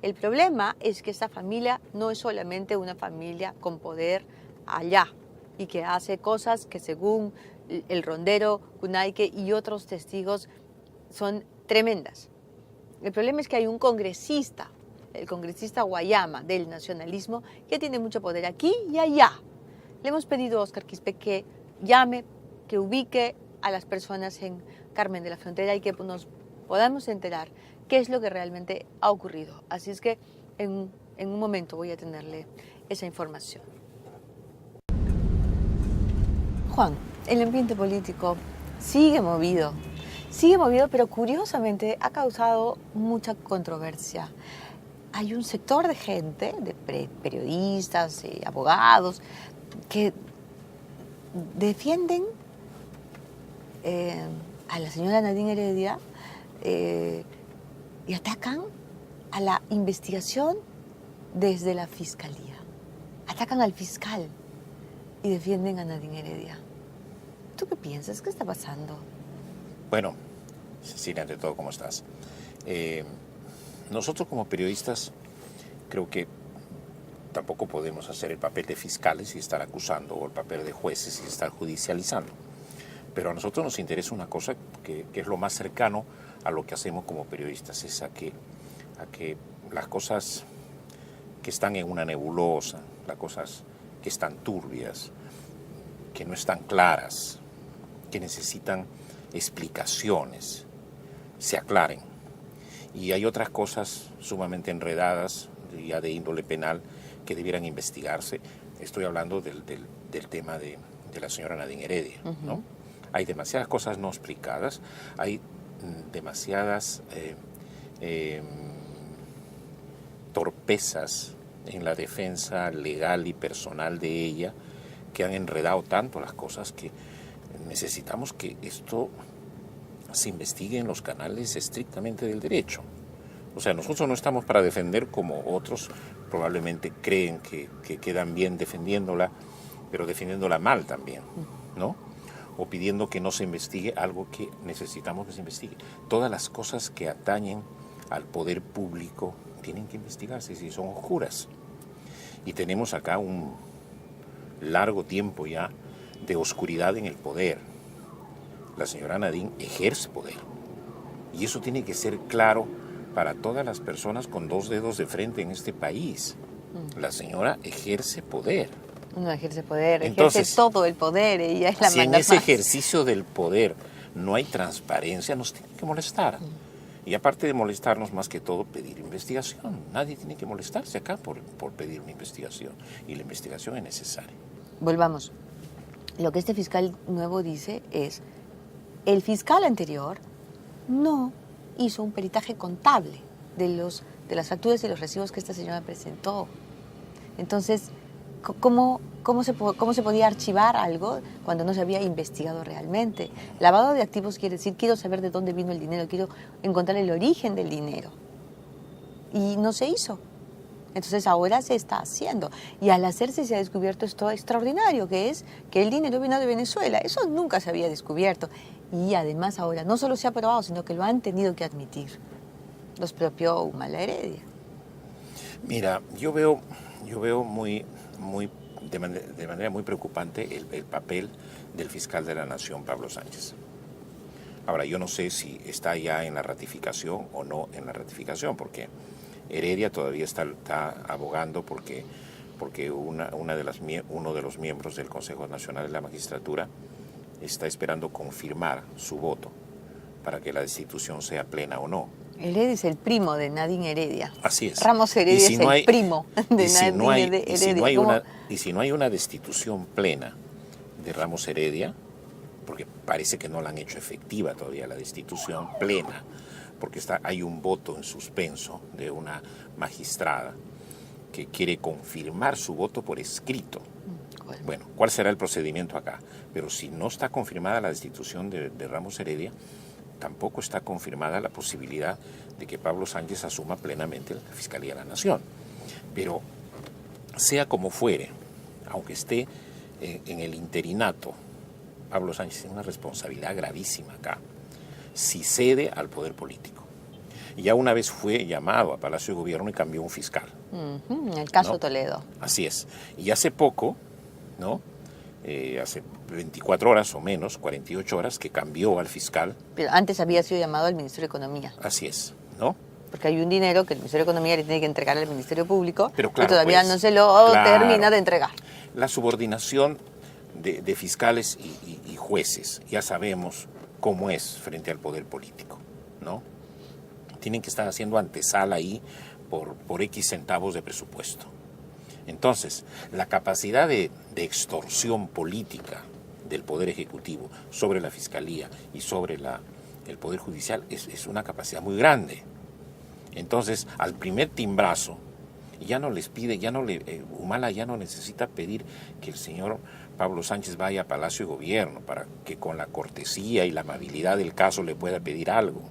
El problema es que esta familia no es solamente una familia con poder allá y que hace cosas que según el rondero Kunaique y otros testigos son tremendas. El problema es que hay un congresista, el congresista Guayama del nacionalismo, que tiene mucho poder aquí y allá. Le hemos pedido a Oscar Quispe que llame, que ubique a las personas en Carmen de la Frontera y que nos podamos enterar qué es lo que realmente ha ocurrido. Así es que en un momento voy a tenerle esa información. Juan, el ambiente político sigue movido, pero curiosamente ha causado mucha controversia. Hay un sector de gente, de periodistas, abogados, que defienden a la señora Nadine Heredia y atacan a la investigación desde la fiscalía. Atacan al fiscal y defienden a Nadine Heredia. ¿Tú qué piensas? ¿Qué está pasando? Bueno, Cecilia, ante todo, ¿cómo estás? Nosotros como periodistas creo que tampoco podemos hacer el papel de fiscales y estar acusando, o el papel de jueces y estar judicializando. Pero a nosotros nos interesa una cosa que es lo más cercano a lo que hacemos como periodistas, es a que las cosas que están en una nebulosa, las cosas que están turbias, que no están claras, que necesitan explicaciones, se aclaren. Y hay otras cosas sumamente enredadas, ya de índole penal, que debieran investigarse. Estoy hablando del tema de la señora Nadine Heredia, ¿no? Hay demasiadas cosas no explicadas, hay demasiadas torpezas en la defensa legal y personal de ella que han enredado tanto las cosas que necesitamos que esto se investigue en los canales estrictamente del derecho. O sea, nosotros no estamos para defender como otros probablemente creen que quedan bien defendiéndola, pero defendiéndola mal también, ¿no? O pidiendo que no se investigue algo que necesitamos que se investigue. Todas las cosas que atañen al poder público tienen que investigarse si son oscuras. Y tenemos acá un largo tiempo ya de oscuridad en el poder. La señora Nadine ejerce poder. Y eso tiene que ser claro para todas las personas con dos dedos de frente en este país. La señora ejerce poder. No ejerce poder, Entonces, ejerce todo el poder. Ella es la si en manda ese más. ejercicio del poder no hay transparencia, nos tiene que molestar. Y aparte de molestarnos, más que todo, pedir investigación. Nadie tiene que molestarse acá por pedir una investigación. Y la investigación es necesaria. Volvamos. Lo que este fiscal nuevo dice es, el fiscal anterior no hizo un peritaje contable de las facturas y los recibos que esta señora presentó. Entonces, ¿cómo se podía archivar algo cuando no se había investigado realmente? Lavado de activos quiere decir, quiero saber de dónde vino el dinero, quiero encontrar el origen del dinero. Y no se hizo. Entonces ahora se está haciendo. Y al hacerse se ha descubierto esto extraordinario, que es que el dinero vino de Venezuela. Eso nunca se había descubierto. Y además ahora no solo se ha probado, sino que lo han tenido que admitir los propios Humala Heredia. Mira, yo veo de manera muy preocupante el papel del fiscal de la Nación, Pablo Sánchez. Ahora, yo no sé si está ya en la ratificación o no en la ratificación, porque Heredia todavía está abogando porque porque uno de los miembros del Consejo Nacional de la Magistratura está esperando confirmar su voto para que la destitución sea plena o no. Heredia es el primo de Nadine Heredia. Así es. Ramos Heredia es el primo de Nadine Heredia. Y si no hay una destitución plena de Ramos Heredia, porque parece que no la han hecho efectiva todavía la destitución plena, porque hay un voto en suspenso de una magistrada que quiere confirmar su voto por escrito. Bueno, ¿cuál será el procedimiento acá? Pero si no está confirmada la destitución de Ramos Heredia, tampoco está confirmada la posibilidad de que Pablo Sánchez asuma plenamente la Fiscalía de la Nación. Pero sea como fuere, aunque esté en el interinato, Pablo Sánchez tiene una responsabilidad gravísima acá, si cede al poder político. Y ya una vez fue llamado a Palacio de Gobierno y cambió un fiscal. En el caso Toledo. Así es. Y hace poco, ¿no? Hace 24 horas o menos, 48 horas, que cambió al fiscal. Pero antes había sido llamado al Ministerio de Economía. Así es, ¿no? Porque hay un dinero que el Ministerio de Economía le tiene que entregar al Ministerio Público, pero claro, y todavía pues, no se lo termina de entregar. La subordinación de fiscales y jueces, ya sabemos cómo es frente al poder político, ¿no? Tienen que estar haciendo antesala ahí por X centavos de presupuesto. Entonces, la capacidad de extorsión política del Poder Ejecutivo sobre la Fiscalía y sobre el Poder Judicial es una capacidad muy grande. Entonces, al primer timbrazo, ya no les pide, Humala ya no necesita pedir que el señor Pablo Sánchez vaya a Palacio de Gobierno para que con la cortesía y la amabilidad del caso le pueda pedir algo.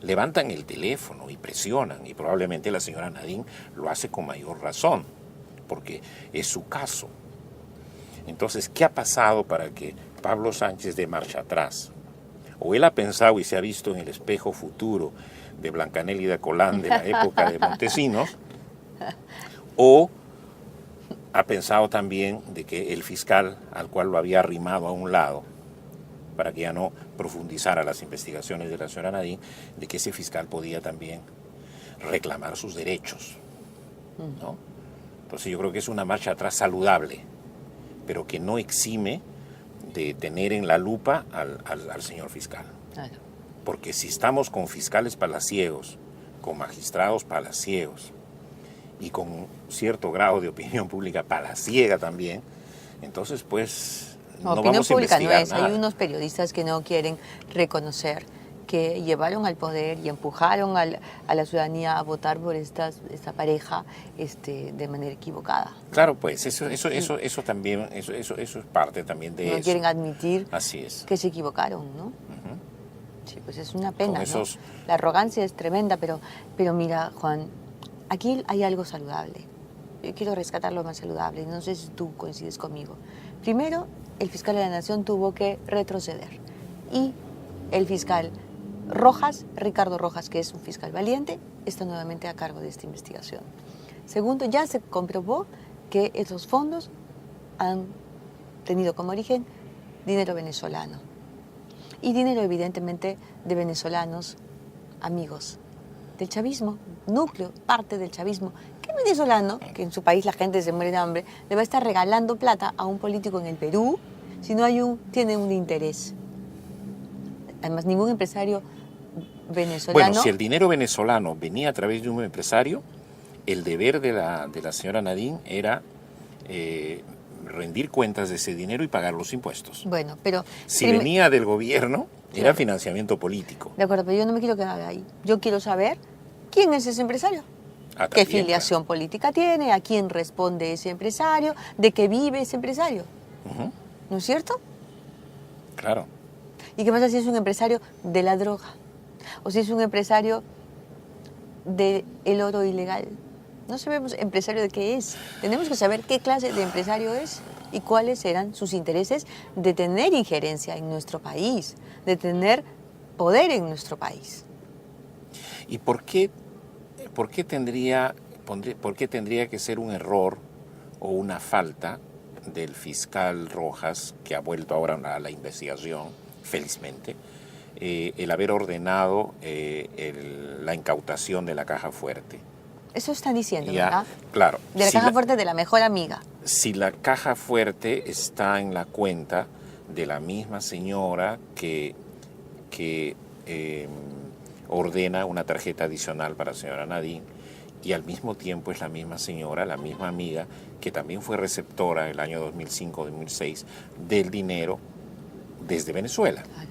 Levantan el teléfono y presionan, y probablemente la señora Nadine lo hace con mayor razón, porque es su caso. Entonces, ¿qué ha pasado para que Pablo Sánchez dé marcha atrás? O él ha pensado y se ha visto en el espejo futuro de Blancanélida Colán de la época de Montesinos, o ha pensado también de que el fiscal al cual lo había arrimado a un lado, para que ya no profundizara las investigaciones de la señora Nadine, de que ese fiscal podía también reclamar sus derechos, ¿no? Entonces yo creo que es una marcha atrás saludable, pero que no exime de tener en la lupa al señor fiscal. Claro. Porque si estamos con fiscales palaciegos, con magistrados palaciegos y con cierto grado de opinión pública palaciega también, entonces pues no vamos a investigar nada. Hay unos periodistas que no quieren reconocer que llevaron al poder y empujaron a la ciudadanía a votar por esta pareja de manera equivocada. Claro, pues eso también, eso es parte también de eso. No quieren admitir Así es. que se equivocaron, ¿no? Sí, pues es una pena, ¿no? Esos... La arrogancia es tremenda, pero mira, Juan, aquí hay algo saludable. Yo quiero rescatar lo más saludable, no sé si tú coincides conmigo. Primero, el fiscal de la Nación tuvo que retroceder y el fiscal Ricardo Rojas, que es un fiscal valiente, está nuevamente a cargo de esta investigación. Segundo, ya se comprobó que esos fondos han tenido como origen dinero venezolano y dinero evidentemente de venezolanos amigos del chavismo, núcleo, parte del chavismo. ¿Qué venezolano, que en su país la gente se muere de hambre, le va a estar regalando plata a un político en el Perú si no tiene un interés? Además, ningún empresario venezolano... Bueno, si el dinero venezolano venía a través de un empresario, el deber de la señora Nadine era rendir cuentas de ese dinero y pagar los impuestos. Bueno, pero... Si venía del gobierno, era financiamiento político. De acuerdo, pero yo no me quiero quedar ahí. Yo quiero saber quién es ese empresario. ¿Qué filiación política tiene? ¿A quién responde ese empresario? ¿De qué vive ese empresario? ¿No es cierto? Claro. ¿Y qué pasa si es un empresario de la droga? ¿O si es un empresario del oro ilegal? No sabemos empresario de qué es. Tenemos que saber qué clase de empresario es y cuáles serán sus intereses de tener injerencia en nuestro país, de tener poder en nuestro país. ¿Y por qué tendría que ser un error o una falta del fiscal Rojas, que ha vuelto ahora a la investigación, felizmente, el haber ordenado la incautación de la caja fuerte? Eso están diciendo, Ya, ¿verdad? claro. De la Si caja fuerte de la mejor amiga. Si la caja fuerte está en la cuenta de la misma señora que ordena una tarjeta adicional para la señora Nadine, y al mismo tiempo es la misma señora, la misma amiga, que también fue receptora el año 2005-2006 del dinero desde Venezuela. Claro.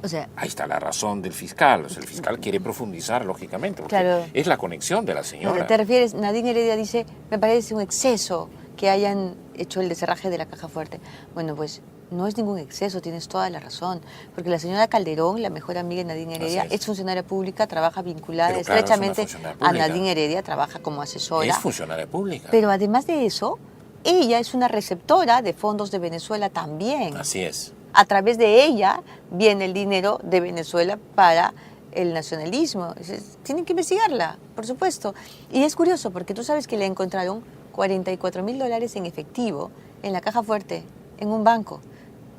O sea, Ahí está la razón del fiscal. O sea, el fiscal quiere profundizar, lógicamente, porque Claro. es la conexión de la señora. ¿te refieres? Nadine Heredia dice, me parece un exceso que hayan hecho el descerraje de la caja fuerte. Bueno, pues no es ningún exceso, tienes toda la razón. Porque la señora Calderón, la mejor amiga de Nadine Heredia, Así es. es funcionaria pública, trabaja vinculada Pero claro, es una estrechamente funcionaria a pública. Nadine Heredia, trabaja como asesora. Es funcionaria pública. Pero además de eso, ella es una receptora de fondos de Venezuela también. Así es. A través de ella viene el dinero de Venezuela para el nacionalismo. Tienen que investigarla, por supuesto. Y es curioso porque tú sabes que le encontraron $44,000 en efectivo en la caja fuerte, en un banco.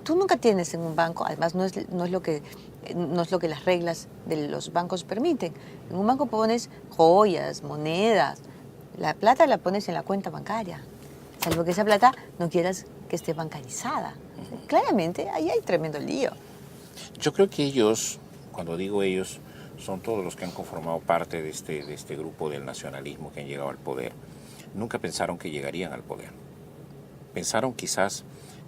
Tú nunca tienes en un banco, además no es lo que las reglas de los bancos permiten. En un banco pones joyas, monedas, la plata la pones en la cuenta bancaria, salvo que esa plata no quieras que esté bancarizada. Claramente, ahí hay tremendo lío. Yo creo que ellos, cuando digo ellos, son todos los que han conformado parte de este grupo del nacionalismo que han llegado al poder. Nunca pensaron que llegarían al poder. Pensaron quizás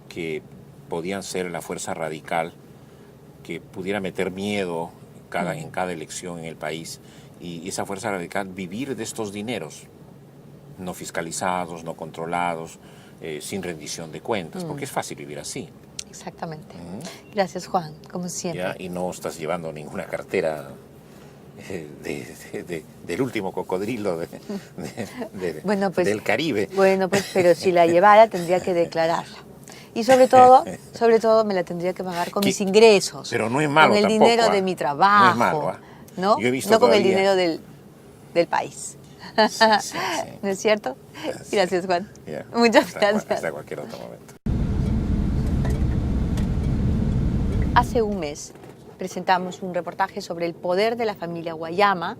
que podían ser la fuerza radical que pudiera meter miedo en cada elección en el país, y esa fuerza radical vivir de estos dineros no fiscalizados, no controlados, sin rendición de cuentas, porque es fácil vivir así. Exactamente. Gracias, Juan, como siempre. ¿Ya? Y no estás llevando ninguna cartera del último cocodrilo Bueno, pues, del Caribe. Bueno, pues, pero si la llevara tendría que declararla. Y sobre todo me la tendría que pagar con mis ingresos. Pero no es malo con el tampoco, dinero de mi trabajo. No es malo, ¿no? Yo he visto no con el todavía. dinero del país. Sí. ¿No es cierto? Gracias, Juan. Ya. Muchas gracias. Hasta cualquier otro momento. Hace un mes presentamos un reportaje sobre el poder de la familia Guayama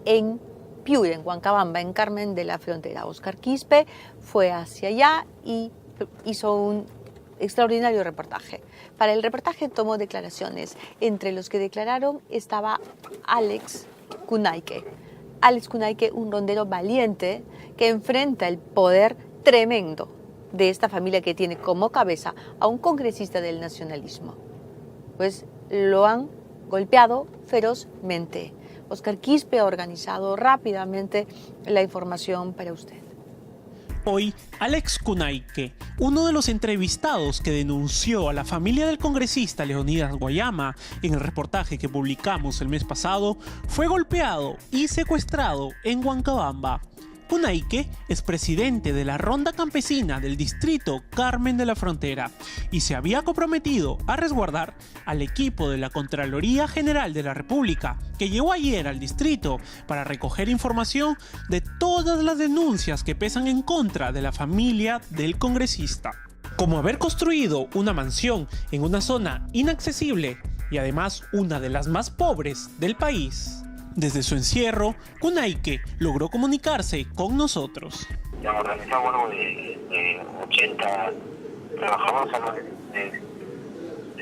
en Piura, en Huancabamba, en Carmen de la Frontera. Oscar Quispe fue hacia allá y hizo un extraordinario reportaje. Para el reportaje tomó declaraciones. Entre los que declararon estaba Alex Kunaique. Alex Kunaique, un rondero valiente que enfrenta el poder tremendo de esta familia que tiene como cabeza a un congresista del nacionalismo. Pues lo han golpeado ferozmente. Oscar Quispe ha organizado rápidamente la información para usted. Hoy, Alex Kunaique, uno de los entrevistados que denunció a la familia del congresista Leonidas Guayama en el reportaje que publicamos el mes pasado, fue golpeado y secuestrado en Huancabamba. Kunaique es presidente de la Ronda Campesina del distrito Carmen de la Frontera y se había comprometido a resguardar al equipo de la Contraloría General de la República, que llegó ayer al distrito para recoger información de todas las denuncias que pesan en contra de la familia del congresista, como haber construido una mansión en una zona inaccesible y además una de las más pobres del país. Desde su encierro, Kunaique logró comunicarse con nosotros. Ya organizado un grupo de 80 trabajadores, de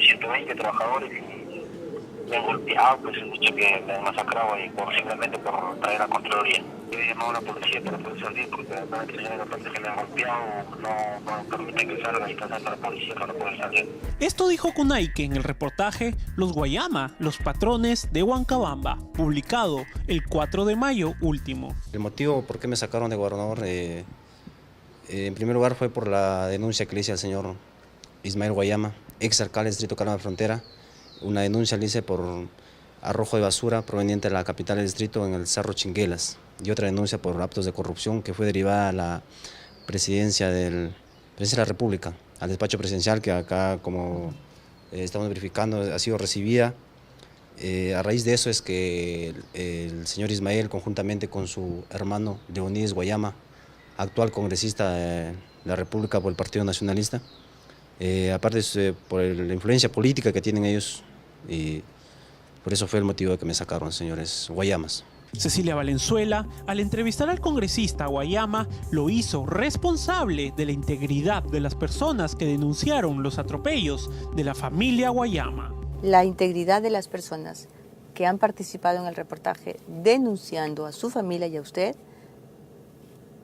120 trabajadores, y me han golpeado, pues han dicho que me han masacrado y simplemente por traer a la Contraloría. Yo he llamado a la policía para poder salir porque la parte que me han golpeado no permite que salga y está a la policía para poder salir. Esto dijo Kunaique en el reportaje Los Guayama, los patrones de Huancabamba, publicado el 4 de mayo último. El motivo por qué me sacaron de gobernador, en primer lugar fue por la denuncia que le hice al señor Ismael Guayama, ex alcalde del distrito Carmen de la Frontera. Una denuncia le hice por arrojo de basura proveniente de la capital del distrito en el Cerro Chinguelas, y otra denuncia por actos de corrupción que fue derivada a la presidencia de la República, al despacho presidencial, que acá, como estamos verificando, ha sido recibida. A raíz de eso es que el señor Ismael, conjuntamente con su hermano Leonidas Guayama, actual congresista de la República por el Partido Nacionalista, aparte por la influencia política que tienen ellos, y por eso fue el motivo de que me sacaron, señores Guayamas. Cecilia Valenzuela, al entrevistar al congresista Guayama, lo hizo responsable de la integridad de las personas que denunciaron los atropellos de la familia Guayama. La integridad de las personas que han participado en el reportaje denunciando a su familia y a usted,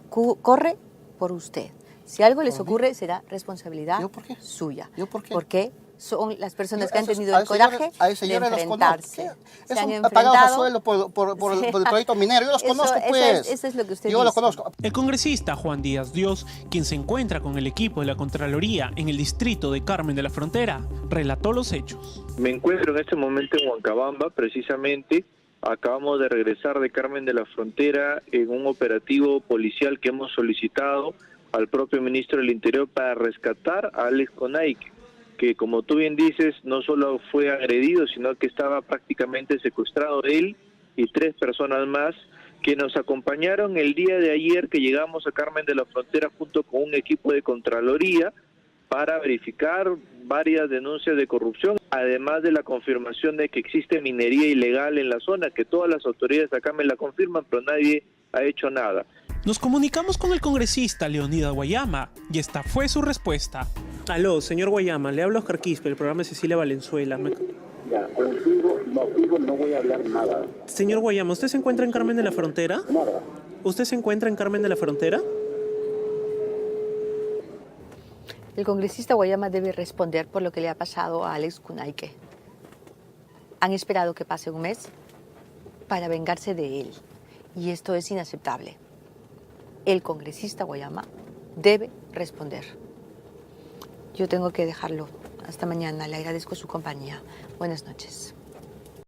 corre por usted. Si algo les ocurre, será responsabilidad suya. ¿Yo por qué? Porque son las personas que han tenido el coraje de enfrentarse. Se han pagado sueldo por el proyecto minero. Yo los conozco, pues. Eso es lo que usted Yo dice. los conozco. El congresista Juan Díaz Dios, quien se encuentra con el equipo de la Contraloría en el distrito de Carmen de la Frontera, relató los hechos. Me encuentro en este momento en Huancabamba, precisamente. Acabamos de regresar de Carmen de la Frontera en un operativo policial que hemos solicitado al propio ministro del Interior para rescatar a Alex Kunaique, que como tú bien dices, no solo fue agredido, sino que estaba prácticamente secuestrado él y 3 personas más que nos acompañaron el día de ayer que llegamos a Carmen de la Frontera junto con un equipo de Contraloría para verificar varias denuncias de corrupción, además de la confirmación de que existe minería ilegal en la zona, que todas las autoridades acá me la confirman, pero nadie ha hecho nada. Nos comunicamos con el congresista Leonidas Guayama y esta fue su respuesta. Aló, señor Guayama, le hablo a Oscar Quispe, del programa de Cecilia Valenzuela. Ya, contigo no voy a hablar nada. Señor Guayama, ¿usted se encuentra en Carmen de la Frontera? Nada. ¿Usted se encuentra en Carmen de la Frontera? El congresista Guayama debe responder por lo que le ha pasado a Alex Kunaique. Han esperado que pase un mes para vengarse de él. Y esto es inaceptable. El congresista Guayama debe responder. Yo tengo que dejarlo. Hasta mañana. Le agradezco su compañía. Buenas noches.